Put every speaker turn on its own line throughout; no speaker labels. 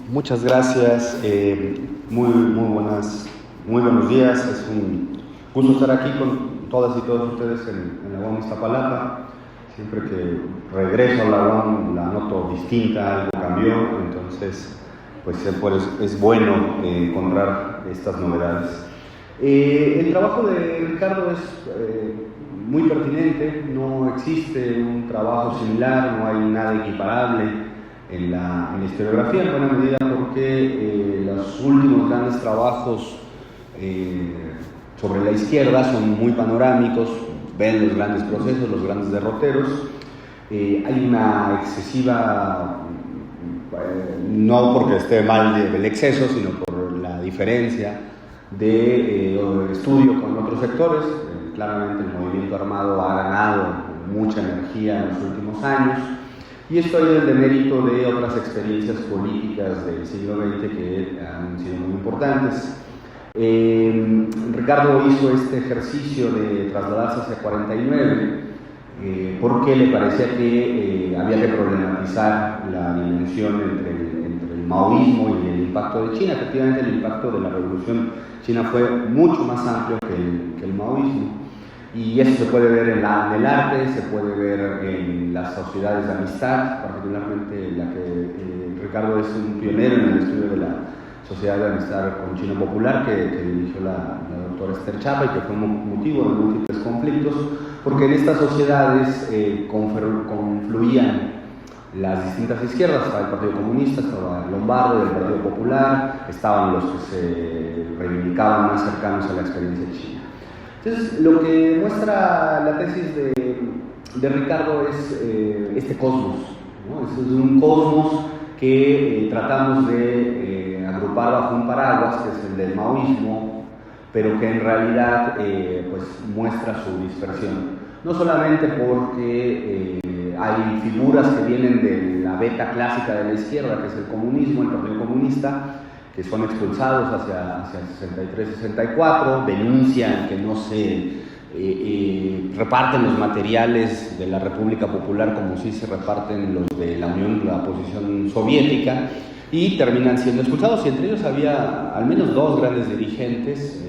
Muchas gracias, muy buenos días. Es un gusto estar aquí con todas y todos ustedes en la UAM Iztapalapa. Siempre que regreso a la UAM la noto distinta, algo cambió, entonces pues es bueno encontrar estas novedades. El trabajo de Ricardo es muy pertinente, no existe un trabajo similar, no hay nada equiparable en la historiografía, en buena medida porque los últimos grandes trabajos sobre la izquierda son muy panorámicos, ven los grandes procesos, los grandes derroteros. Hay una excesiva, no porque esté mal del exceso, sino por la diferencia de estudio con otros sectores. Claramente el movimiento armado ha ganado mucha energía en los últimos años, y esto hay el demérito de otras experiencias políticas del siglo XX que han sido muy importantes. Ricardo hizo este ejercicio de trasladarse hacia 49 porque le parecía que había que problematizar la dimensión entre el maoísmo y el impacto de China. Efectivamente, el impacto de la Revolución China fue mucho más amplio que el maoísmo. Y eso se puede ver en el arte, se puede ver en las sociedades de amistad, particularmente la que Ricardo es un pionero en el estudio de la sociedad de amistad con China popular que dirigió la doctora Esther Chapa y que fue motivo de múltiples conflictos, porque en estas sociedades confluían las distintas izquierdas. Estaba el Partido Comunista, estaba el Lombardo, el Partido Popular, estaban los que se reivindicaban más cercanos a la experiencia china. Entonces, lo que muestra la tesis de Ricardo es este cosmos, ¿no? Es un cosmos que tratamos de agrupar bajo un paraguas, que es el del maoísmo, pero que en realidad pues muestra su dispersión. No solamente porque hay figuras que vienen de la beta clásica de la izquierda, que es el comunismo, el Partido Comunista, que son expulsados hacia 63-64, denuncian que no se reparten los materiales de la República Popular como si se reparten los de la Unión, la oposición soviética, y terminan siendo expulsados. Y entre ellos había al menos dos grandes dirigentes,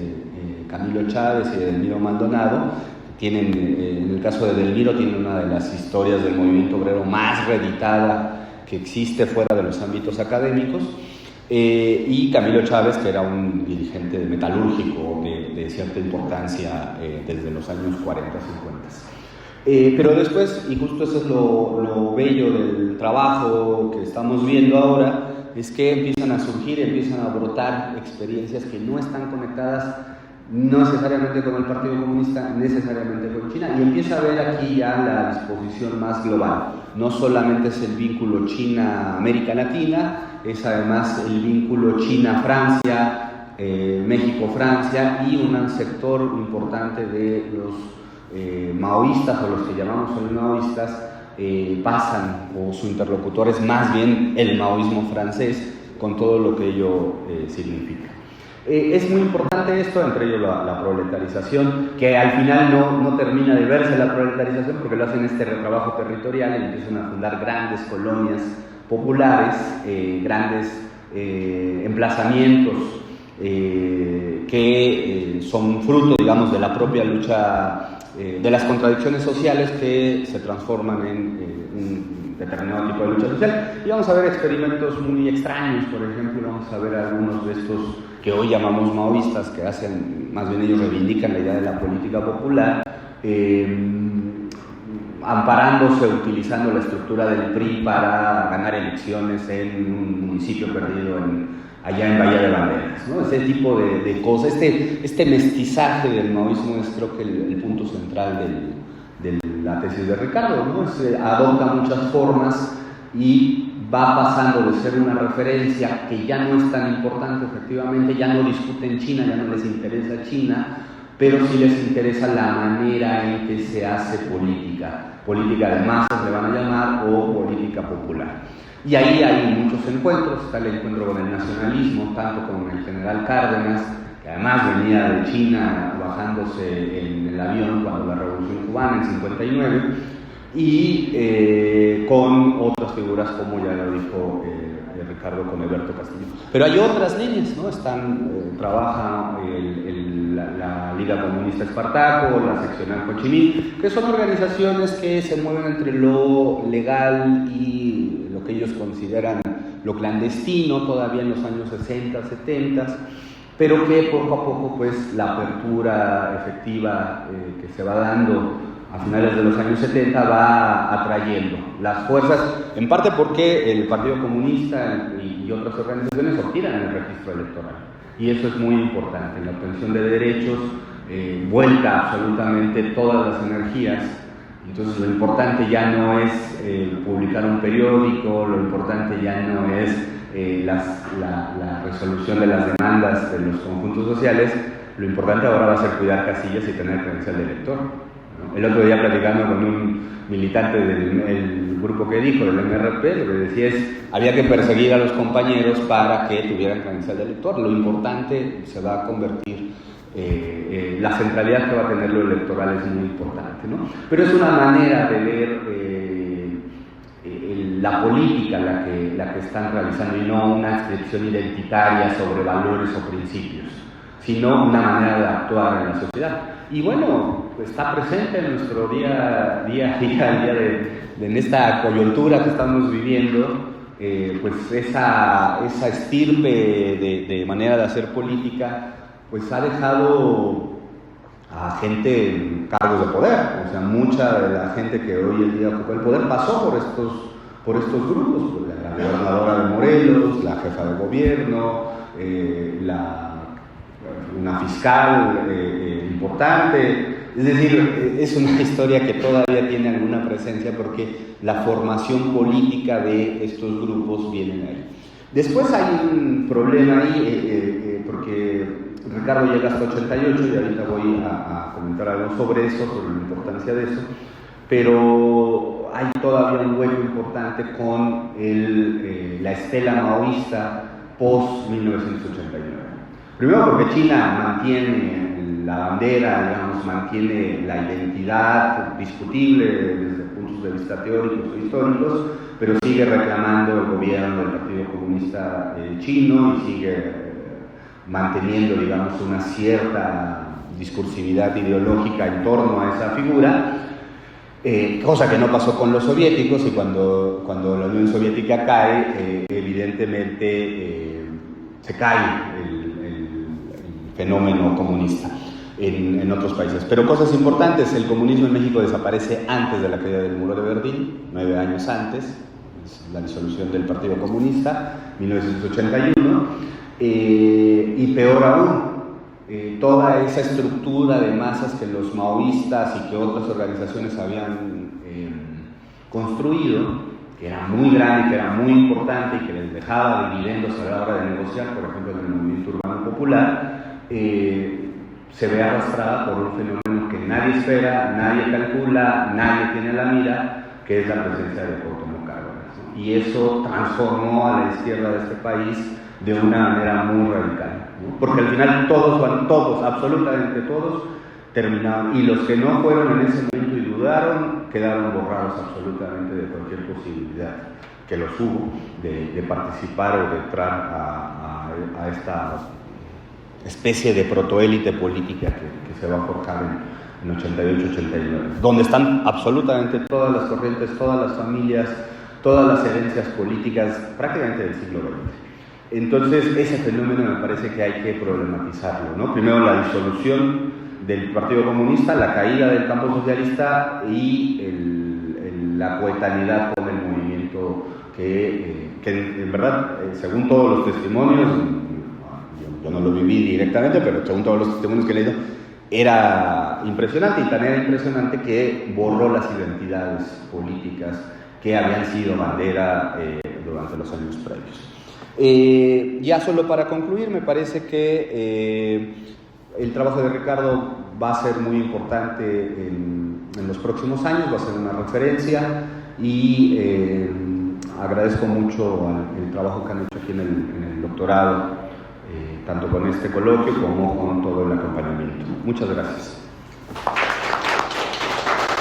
Camilo Chávez y Edelmiro Maldonado. Tienen, en el caso de Edelmiro, tiene una de las historias del movimiento obrero más reeditada que existe fuera de los ámbitos académicos. Y Camilo Chávez, que era un dirigente metalúrgico de cierta importancia desde los años 40, 50. Pero después, y justo eso es lo bello del trabajo que estamos viendo ahora, es que empiezan a surgir, empiezan a brotar experiencias que no están conectadas no necesariamente con el Partido Comunista, necesariamente con China, y empieza a haber aquí ya la disposición más global. No solamente es el vínculo China-América Latina, es además el vínculo China-Francia, México-Francia, y un sector importante de los maoístas, o los que llamamos hoy maoístas, pasan, o su interlocutor es más bien el maoísmo francés, con todo lo que ello significa. Es muy importante esto, entre ellos la proletarización, que al final no termina de verse la proletarización, porque lo hacen este retrabajo territorial y empiezan a fundar grandes colonias populares, grandes emplazamientos que son fruto, digamos, de la propia lucha, de las contradicciones sociales que se transforman en un determinado tipo de lucha social. Y vamos a ver experimentos muy extraños, por ejemplo, vamos a ver algunos de estos que hoy llamamos maoístas, que hacen, más bien ellos reivindican la idea de la política popular, amparándose, utilizando la estructura del PRI para ganar elecciones en un municipio perdido allá en Bahía de Banderas, ¿no? Ese tipo de cosas, este mestizaje del maoísmo es, creo que, el punto central de la tesis de Ricardo, ¿no? Adopta muchas formas y va pasando de ser una referencia que ya no es tan importante, efectivamente, ya no discuten China, ya no les interesa China, pero sí les interesa la manera en que se hace política de masas le van a llamar, o política popular. Y ahí hay muchos encuentros. Está el encuentro con el nacionalismo, tanto con el general Cárdenas, que además venía de China bajándose en el avión cuando la Revolución Cubana en 59, y con otras figuras como ya lo dijo Ricardo, con Alberto Castillo. Pero hay otras líneas, ¿no? Trabaja la Liga Comunista Espartaco, la Seccional Ho Chi Minh, que son organizaciones que se mueven entre lo legal y lo que ellos consideran lo clandestino, todavía en los años 60, 70, pero que poco a poco pues la apertura efectiva que se va dando a finales de los años 70 va atrayendo las fuerzas, en parte porque el Partido Comunista y otras organizaciones obtienen el registro electoral, y eso es muy importante. En la obtención de derechos vuelca absolutamente todas las energías. Entonces lo importante ya no es publicar un periódico, lo importante ya no es la resolución de las demandas de los conjuntos sociales, lo importante ahora va a ser cuidar casillas y tener credencial de elector, ¿no? El otro día platicando con un militante del grupo que dijo, del MRP, lo que decía es, había que perseguir a los compañeros para que tuvieran credencial de elector. Lo importante se va a convertir, la centralidad que va a tener lo electoral es muy importante, ¿no? Pero es una manera de ver la política la que están realizando, y no una adscripción identitaria sobre valores o principios, sino una manera de actuar en la sociedad. Y bueno, está presente en nuestro día a día, en esta coyuntura que estamos viviendo, pues esa estirpe de manera de hacer política, pues ha dejado a gente en cargos de poder. O sea, mucha de la gente que hoy en día ocupa el poder pasó por estos grupos, por la gobernadora de Morelos, la jefa de gobierno, una fiscal importante. Es decir, es una historia que todavía tiene alguna presencia porque la formación política de estos grupos viene ahí. Después hay un problema ahí, porque Ricardo llega hasta 88 y ahorita voy a comentar algo sobre eso, sobre la importancia de eso, pero hay todavía un hueco importante con la estela maoísta post-1989. Primero porque China mantiene la bandera, digamos, mantiene la identidad discutible desde puntos de vista teóricos o históricos, pero sigue reclamando el gobierno del Partido Comunista Chino y sigue manteniendo, digamos, una cierta discursividad ideológica en torno a esa figura, cosa que no pasó con los soviéticos, y cuando la Unión Soviética cae, evidentemente se cae el fenómeno comunista en otros países. Pero cosas importantes: el comunismo en México desaparece antes de la caída del muro de Berlín, 9 años antes, es la disolución del Partido Comunista, 1981, y peor aún, toda esa estructura de masas que los maoístas y que otras organizaciones habían construido, que era muy grande, que era muy importante y que les dejaba dividendos a la hora de negociar, por ejemplo en el movimiento urbano popular, se ve arrastrada por un fenómeno que nadie espera, nadie calcula, nadie tiene a la mira, que es la presencia de Cuauhtémoc Cárdenas, ¿no? Y eso transformó a la izquierda de este país de una manera muy radical, ¿no? Porque al final todos, absolutamente todos, terminaron, y los que no fueron en ese momento y dudaron, quedaron borrados absolutamente de cualquier posibilidad, que los hubo, de participar o de entrar a esta especie de protoélite política que se va a forjar en 88-89, donde están absolutamente todas las corrientes, todas las familias, todas las herencias políticas prácticamente del siglo XX. Entonces ese fenómeno me parece que hay que problematizarlo, ¿no? Primero la disolución del Partido Comunista, la caída del campo socialista y la coetaneidad con el movimiento que en verdad, según todos los testimonios, yo no lo viví directamente, pero según todos los testimonios que he leído, era impresionante, y tan era impresionante que borró las identidades políticas que habían sido bandera durante los años previos. Ya solo para concluir, me parece que el trabajo de Ricardo va a ser muy importante en los próximos años, va a ser una referencia, y agradezco mucho el trabajo que han hecho aquí en el doctorado, tanto con este coloquio como con todo el acompañamiento. Muchas gracias.